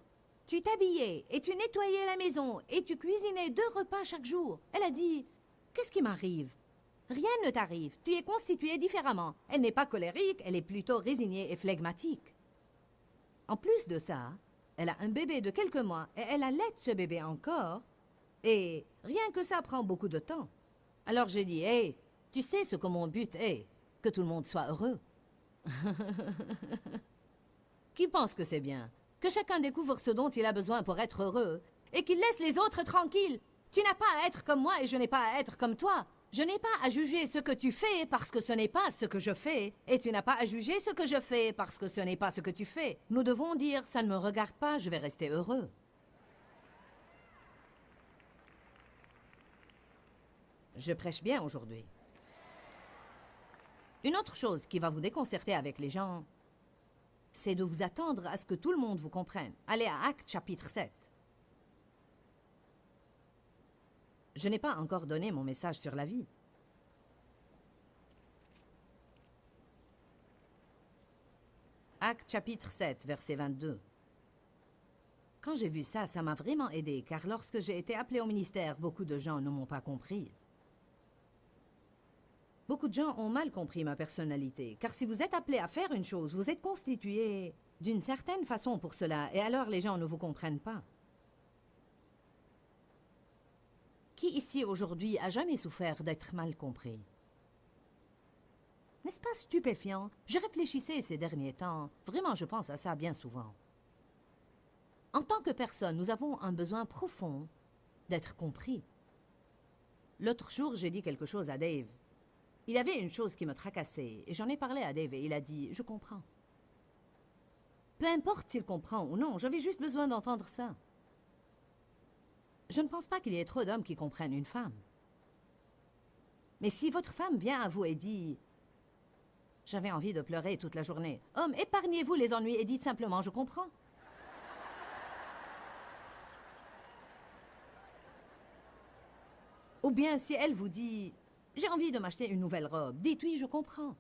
Speaker 1: Tu t'habillais et tu nettoyais la maison et tu cuisinais 2 repas chaque jour. Elle a dit, qu'est-ce qui m'arrive? Rien ne t'arrive, tu es constituée différemment. Elle n'est pas colérique, elle est plutôt résignée et flegmatique. En plus de ça, elle a un bébé de quelques mois et elle allaite ce bébé encore. Et rien que ça prend beaucoup de temps.
Speaker 2: Alors j'ai dit, hey, tu sais ce que mon but est? Que tout le monde soit heureux. Qui pense que c'est bien? Que chacun découvre ce dont il a besoin pour être heureux et qu'il laisse les autres tranquilles. Tu n'as pas à être comme moi et je n'ai pas à être comme toi. Je n'ai pas à juger ce que tu fais parce que ce n'est pas ce que je fais. Et tu n'as pas à juger ce que je fais parce que ce n'est pas ce que tu fais. Nous devons dire, ça ne me regarde pas, je vais rester heureux. Je prêche bien aujourd'hui. Une autre chose qui va vous déconcerter avec les gens, c'est de vous attendre à ce que tout le monde vous comprenne. Allez à Actes chapitre 7. Je n'ai pas encore donné mon message sur la vie. Actes chapitre 7, verset 22. Quand j'ai vu ça, ça m'a vraiment aidé, car lorsque j'ai été appelé au ministère, beaucoup de gens ne m'ont pas comprise. Beaucoup de gens ont mal compris ma personnalité, car si vous êtes appelé à faire une chose, vous êtes constitué d'une certaine façon pour cela, et alors les gens ne vous comprennent pas. Qui ici aujourd'hui a jamais souffert d'être mal compris? N'est-ce pas stupéfiant? Je réfléchissais ces derniers temps. Vraiment, je pense à ça bien souvent. En tant que personne, nous avons un besoin profond d'être compris. L'autre jour, j'ai dit quelque chose à Dave. Il y avait une chose qui me tracassait, et j'en ai parlé à Dave, et il a dit « Je comprends ». Peu importe s'il comprend ou non, j'avais juste besoin d'entendre ça. Je ne pense pas qu'il y ait trop d'hommes qui comprennent une femme. Mais si votre femme vient à vous et dit « J'avais envie de pleurer toute la journée », homme, épargnez-vous les ennuis et dites simplement « Je comprends ». Ou bien si elle vous dit « J'ai envie de m'acheter une nouvelle robe », dites « Oui, je comprends ».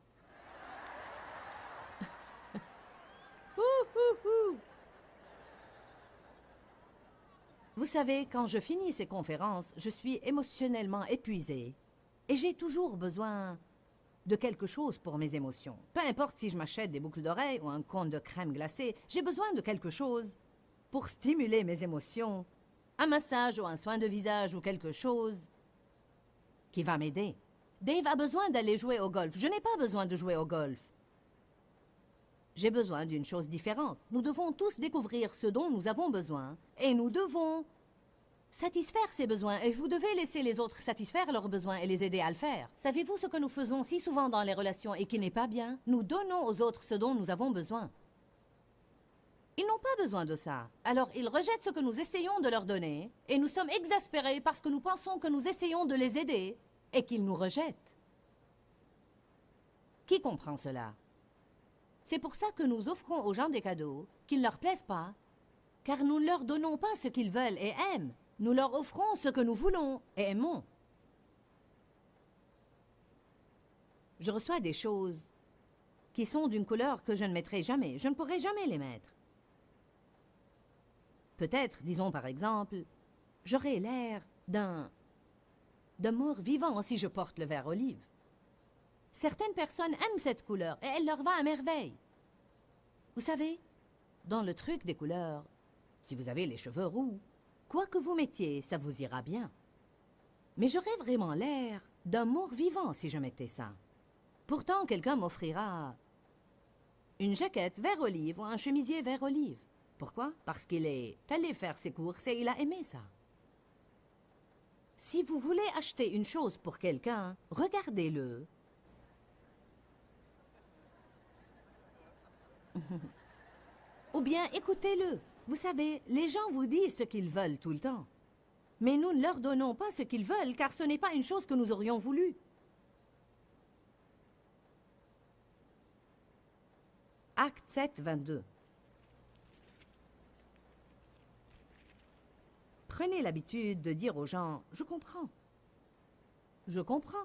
Speaker 2: Vous savez, quand je finis ces conférences, je suis émotionnellement épuisée et j'ai toujours besoin de quelque chose pour mes émotions. Peu importe si je m'achète des boucles d'oreilles ou un cône de crème glacée, j'ai besoin de quelque chose pour stimuler mes émotions. Un massage ou un soin de visage ou quelque chose qui va m'aider. Dave a besoin d'aller jouer au golf. Je n'ai pas besoin de jouer au golf. J'ai besoin d'une chose différente. Nous devons tous découvrir ce dont nous avons besoin et nous devons satisfaire ces besoins et vous devez laisser les autres satisfaire leurs besoins et les aider à le faire. Savez-vous ce que nous faisons si souvent dans les relations et qui n'est pas bien? Nous donnons aux autres ce dont nous avons besoin. Ils n'ont pas besoin de ça. Alors ils rejettent ce que nous essayons de leur donner et nous sommes exaspérés parce que nous pensons que nous essayons de les aider et qu'ils nous rejettent. Qui comprend cela? C'est pour ça que nous offrons aux gens des cadeaux qui ne leur plaisent pas, car nous ne leur donnons pas ce qu'ils veulent et aiment. Nous leur offrons ce que nous voulons et aimons. Je reçois des choses qui sont d'une couleur que je ne mettrai jamais. Je ne pourrai jamais les mettre. Peut-être, disons par exemple, j'aurai l'air d'un mort vivant si je porte le vert olive. Certaines personnes aiment cette couleur et elle leur va à merveille. Vous savez, dans le truc des couleurs, si vous avez les cheveux roux, quoi que vous mettiez, ça vous ira bien. Mais j'aurais vraiment l'air d'un mort vivant si je mettais ça. Pourtant, quelqu'un m'offrira une jaquette vert olive ou un chemisier vert olive. Pourquoi? Parce qu'il est allé faire ses courses et il a aimé ça. Si vous voulez acheter une chose pour quelqu'un, regardez-le. Ou bien écoutez-le. Vous savez, les gens vous disent ce qu'ils veulent tout le temps. Mais nous ne leur donnons pas ce qu'ils veulent, car ce n'est pas une chose que nous aurions voulu. Acte 7, 22. Prenez l'habitude de dire aux gens « Je comprends. Je comprends. »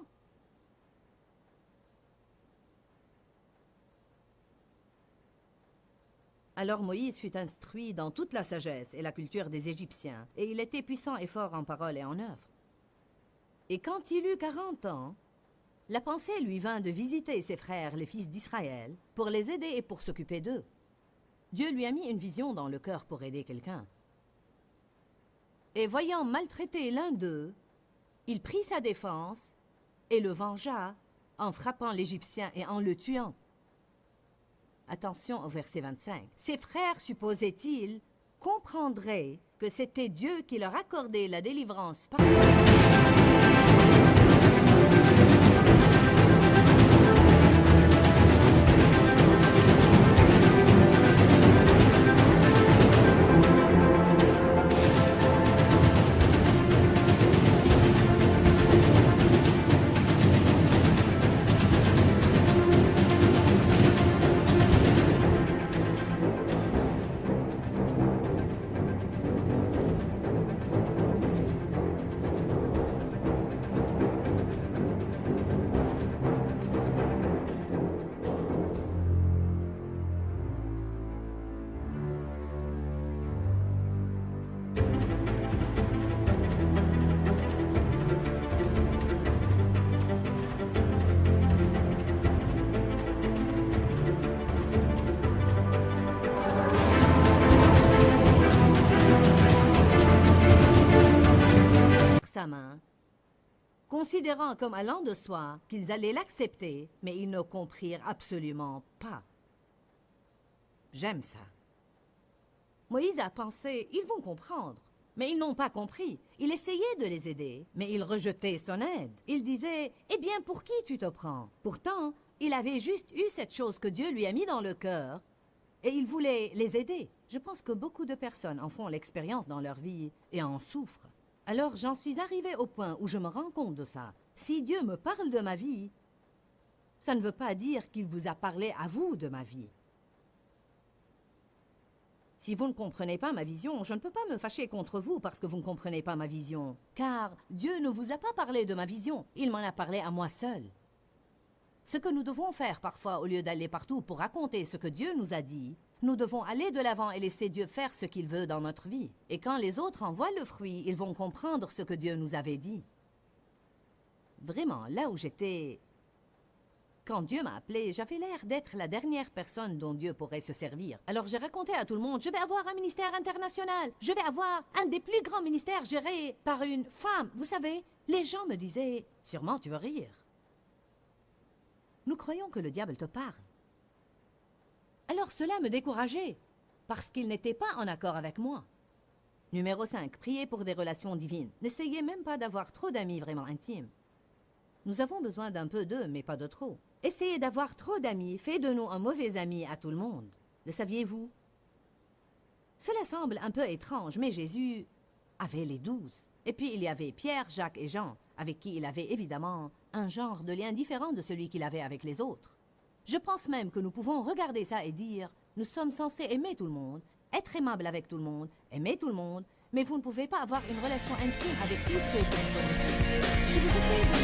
Speaker 2: Alors Moïse fut instruit dans toute la sagesse et la culture des Égyptiens, et il était puissant et fort en parole et en œuvre. Et quand il eut 40 ans, la pensée lui vint de visiter ses frères, les fils d'Israël, pour les aider et pour s'occuper d'eux. Dieu lui a mis une vision dans le cœur pour aider quelqu'un. Et voyant maltraiter l'un d'eux, il prit sa défense
Speaker 1: et le vengea en frappant l'Égyptien et en le tuant. Attention au verset 25. Ses frères, supposait-il, comprendraient que c'était Dieu qui leur accordait la délivrance par... sa main, considérant comme allant de soi qu'ils allaient l'accepter, mais ils ne comprirent absolument pas. J'aime ça. Moïse a pensé, ils vont comprendre, mais ils n'ont pas compris. Il essayait de les aider, mais ils rejetaient son aide. Il disait, eh bien, pour qui tu te prends? Pourtant, il avait juste eu cette chose que Dieu lui a mis dans le cœur, et il voulait les aider. Je pense que beaucoup de personnes en font l'expérience dans leur vie et en souffrent. Alors j'en suis arrivée au point où je me rends compte de ça. Si Dieu me parle de ma vie, ça ne veut pas dire qu'il vous a parlé à vous de ma vie. Si vous ne comprenez pas ma vision, je ne peux pas me fâcher contre vous parce que vous ne comprenez pas ma vision. Car Dieu ne vous a pas parlé de ma vision, il m'en a parlé à moi seul. Ce que nous devons faire parfois, au lieu d'aller partout pour raconter ce que Dieu nous a dit, nous devons aller de l'avant et laisser Dieu faire ce qu'il veut dans notre vie. Et quand les autres en voient le fruit, ils vont comprendre ce que Dieu nous avait dit. Vraiment, là où j'étais... Quand Dieu m'a appelé, j'avais l'air d'être la dernière personne dont Dieu pourrait se servir. Alors j'ai raconté à tout le monde, je vais avoir un ministère international. Je vais avoir un des plus grands ministères gérés par une femme. Vous savez, les gens me disaient, sûrement tu veux rire. Nous croyons que le diable te parle. Alors cela me décourageait, parce qu'il n'était pas en accord avec moi. Numéro 5, priez pour des relations divines. N'essayez même pas d'avoir trop d'amis vraiment intimes. Nous avons besoin d'un peu d'eux, mais pas de trop. Essayez d'avoir trop d'amis, fait de nous un mauvais ami à tout le monde. Le saviez-vous? Cela semble un peu étrange, mais Jésus avait les 12. Et puis il y avait Pierre, Jacques et Jean, avec qui il avait évidemment un genre de lien différent de celui qu'il avait avec les autres. Je pense même que nous pouvons regarder ça et dire, nous sommes censés aimer tout le monde, être aimable avec tout le monde, aimer tout le monde, mais vous ne pouvez pas avoir une relation intime avec tous ceux que vous connaissez. Si vous essayez de...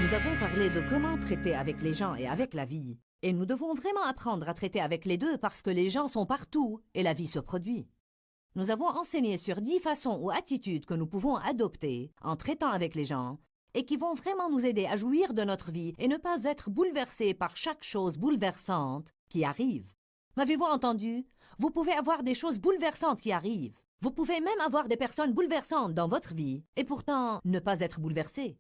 Speaker 1: Nous avons parlé de comment traiter avec les gens et avec la vie. Et nous devons vraiment apprendre à traiter avec les deux parce que les gens sont partout et la vie se produit. Nous avons enseigné sur 10 façons ou attitudes que nous pouvons adopter en traitant avec les gens et qui vont vraiment nous aider à jouir de notre vie et ne pas être bouleversés par chaque chose bouleversante qui arrive. M'avez-vous entendu? Vous pouvez avoir des choses bouleversantes qui arrivent. Vous pouvez même avoir des personnes bouleversantes dans votre vie et pourtant ne pas être bouleversés.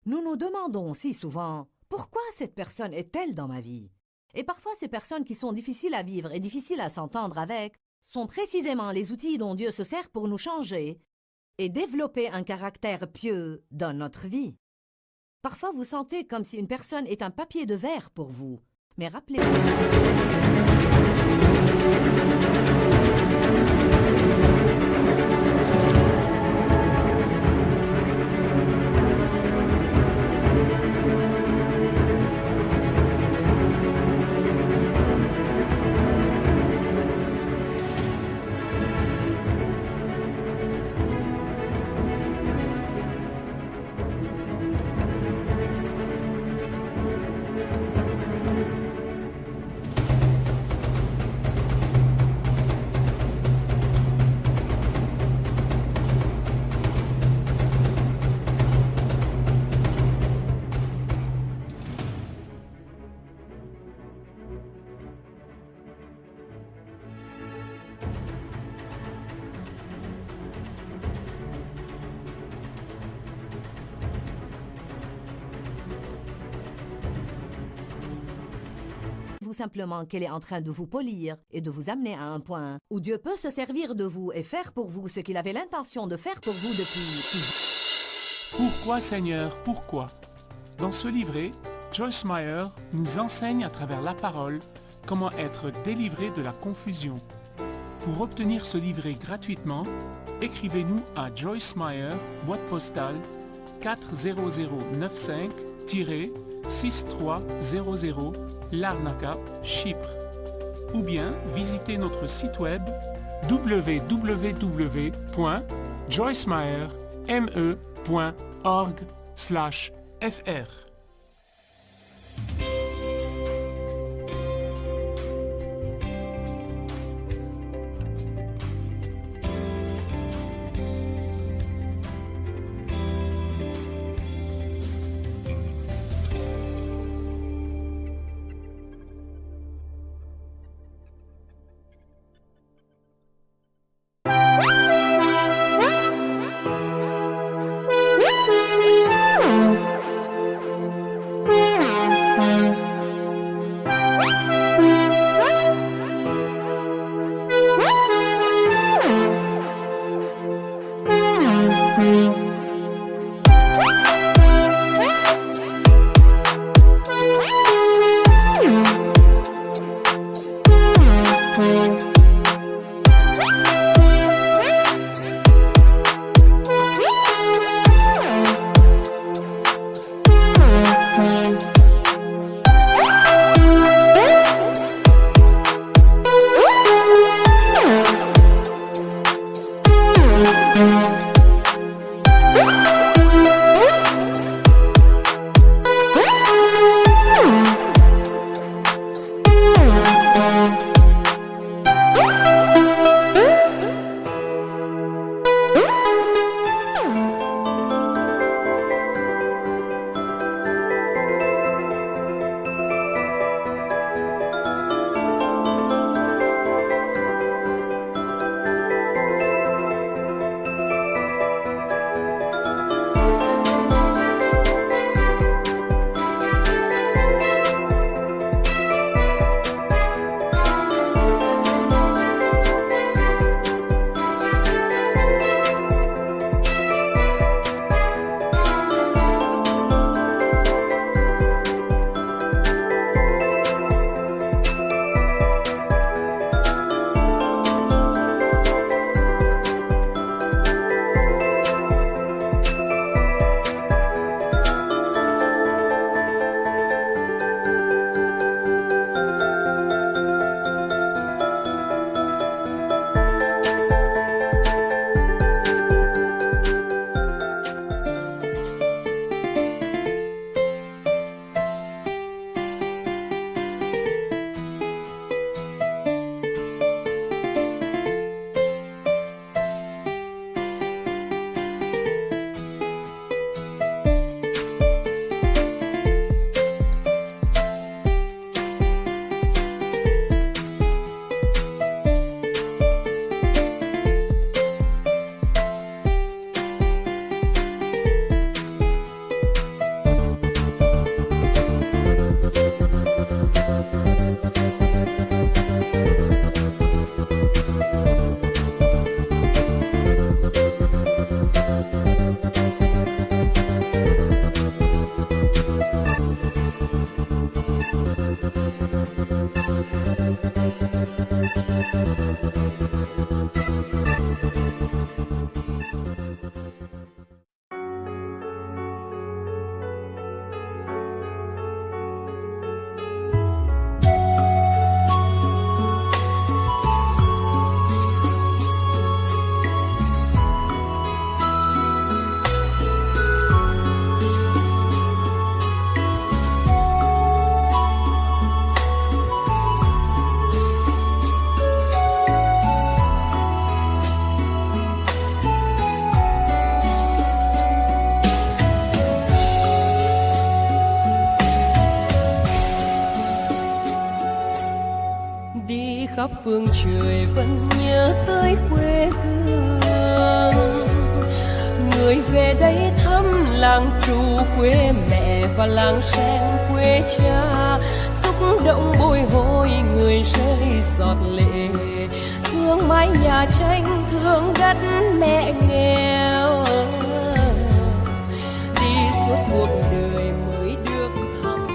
Speaker 1: Nous nous demandons si souvent, pourquoi cette personne est-elle dans ma vie? Et parfois ces personnes qui sont difficiles à vivre et difficiles à s'entendre avec sont précisément les outils dont Dieu se sert pour nous changer et développer un caractère pieux dans notre vie. Parfois, vous sentez comme si une personne est un papier de verre pour vous, mais rappelez-vous... simplement qu'elle est en train de vous polir et de vous amener à un point où Dieu peut se servir de vous et faire pour vous ce qu'il avait l'intention de faire pour vous depuis...
Speaker 5: Pourquoi, Seigneur, pourquoi? Dans ce livret, Joyce Meyer nous enseigne à travers la parole comment être délivré de la confusion. Pour obtenir ce livret gratuitement, écrivez-nous à Joyce Meyer, boîte postale 40095-6300, Larnaca, Chypre. Ou bien visitez notre site web www.joycemeyer.org/fr.
Speaker 6: khắp phương trời vẫn nhớ tới quê hương. Người về đây thăm làng trù quê mẹ và làng sen quê cha, giúp xúc động bồi hồi người rơi giọt lệ, thương mái nhà tranh, thương đất mẹ nghèo, đi suốt cuộc đời mới được thăm.